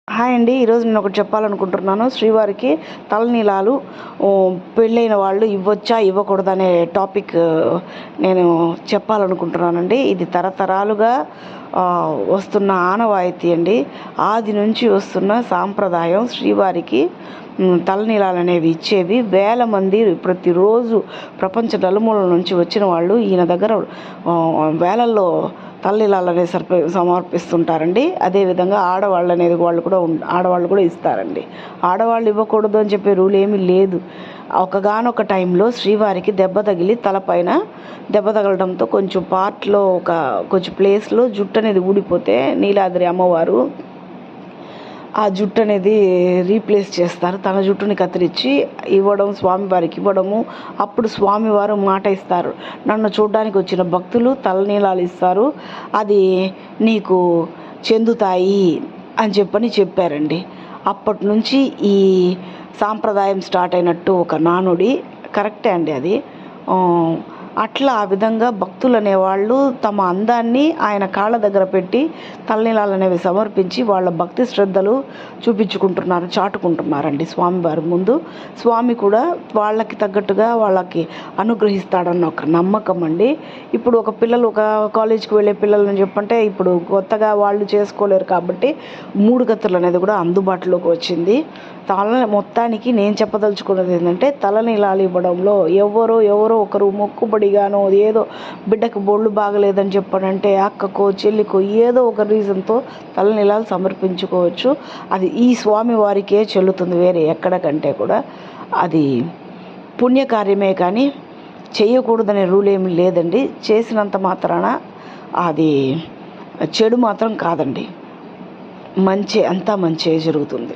Hi అండి. ఈరోజు నేను ఒకటి చెప్పాలనుకుంటున్నాను. శ్రీవారికి తలనీలాలు పెళ్ళైన వాళ్ళు ఇవ్వచ్చా ఇవ్వకూడదా అనే టాపిక్ నేను చెప్పాలనుకుంటున్నానండి. ఇది తరతరాలుగా వస్తున్న ఆనవాయితీ అండి. ఆది నుంచి వస్తున్న సాంప్రదాయం. శ్రీవారికి తలనీలాలు అనేవి ఇచ్చేవి. వేల మంది ప్రతిరోజు ప్రపంచ నలుమూలల నుంచి వచ్చిన వాళ్ళు ఈయన దగ్గర వేలల్లో తలనీలాలు అనేది సమర్పిస్తుంటారండి. అదేవిధంగా ఆడవాళ్ళు అనేది ఆడవాళ్ళు కూడా ఇస్తారండి. ఆడవాళ్ళు ఇవ్వకూడదు అని చెప్పే రూల్ ఏమీ లేదు. ఒకగానొక టైంలో శ్రీవారికి దెబ్బ తగిలి తలపైన దెబ్బ తగలడంతో కొంచెం పార్ట్లో కొంచెం ప్లేస్లో జుట్టు అనేది ఊడిపోతే నీలాద్రి అమ్మవారు ఆ జుట్టు అనేది రీప్లేస్ చేస్తారు. తన జుట్టుని కత్తిరించి స్వామివారికి ఇవ్వడము. అప్పుడు స్వామివారు మాట ఇస్తారు, నన్ను చూడడానికి వచ్చిన భక్తులు తలనీలాలు ఇస్తారు, అది నీకు చెందుతాయి అని చెప్పారండి. అప్పటి నుంచి ఈ సాంప్రదాయం స్టార్ట్ అయినట్టు ఒక నానుడి. కరెక్టే అండి అది. అట్లా ఆ విధంగా భక్తులు అనేవాళ్ళు తమ అందాన్ని ఆయన కాళ్ళ దగ్గర పెట్టి తలనీలాలు అనేవి సమర్పించి వాళ్ళ భక్తి శ్రద్ధలు చాటుకుంటున్నారండి స్వామివారి ముందు. స్వామి కూడా వాళ్ళకి తగ్గట్టుగా వాళ్ళకి అనుగ్రహిస్తాడన్న ఒక నమ్మకం అండి. ఇప్పుడు ఒక కాలేజీకి వెళ్ళే పిల్లలని చెప్పంటే ఇప్పుడు కొత్తగా వాళ్ళు చేసుకోలేరు కాబట్టి 3 కత్తులు అనేది కూడా అందుబాటులోకి వచ్చింది. మొత్తానికి నేను చెప్పదలుచుకున్నది ఏంటంటే తలనీలాలు ఇవ్వడంలో ఎవరో ఒకరు మొక్కుబడిగానో ఏదో బిడ్డకు బొళ్ళు బాగలేదని చెప్పనంటే అక్కకో చెల్లికో ఏదో ఒక రీజన్తో తలనీలాలు సమర్పించుకోవచ్చు. అది ఈ స్వామి వారికే చెల్లుతుంది, వేరే ఎక్కడికంటే కూడా. అది పుణ్యకార్యమే కానీ చేయకూడదనే రూల్ ఏమి లేదండి. చేసినంత మాత్రాన అది చెడు మాత్రం కాదండి. అంతా మంచి జరుగుతుంది.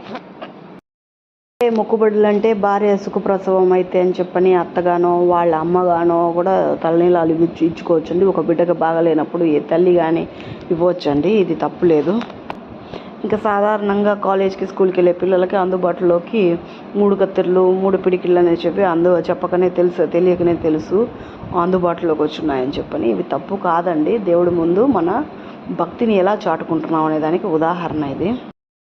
మొక్కుబడులు అంటే భార్య సుఖప్రసవం అయితే అని చెప్పని అత్తగానో వాళ్ళ అమ్మగానో కూడా తలనీలాలు ఇచ్చుకోవచ్చండి. ఒక బిడ్డకు బాగలేనప్పుడు ఏ తల్లి కానీ ఇవ్వచ్చండి. ఇది తప్పులేదు. ఇంకా సాధారణంగా కాలేజ్కి స్కూల్కి వెళ్ళే పిల్లలకి అందుబాటులోకి 3 కత్తెరలు 3 పిడికిళ్ళు అనేది చెప్పి తెలియకనే తెలుసు అందుబాటులోకి వచ్చున్నాయని చెప్పని. ఇవి తప్పు కాదండి. దేవుడి ముందు మన భక్తిని ఎలా చాటుకుంటున్నాం అనే దానికి ఉదాహరణ ఇది.